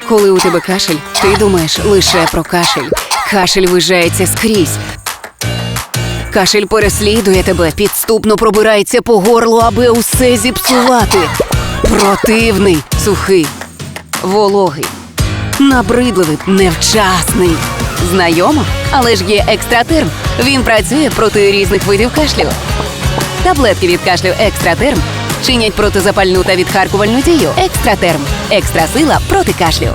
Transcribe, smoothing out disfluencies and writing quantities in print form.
Коли у тебе кашель, ти думаєш лише про кашель. Кашель вижається скрізь. Кашель переслідує тебе, підступно пробирається по горлу, аби усе зіпсувати. Противний, сухий, вологий, набридливий, невчасний. Знайомо? Але ж є екстратерм. Він працює проти різних видів кашлю. Таблетки від кашлю екстратерм чинять протизапальну та відхаркувальну дію. Екстратерм. Екстра сила проти кашлю.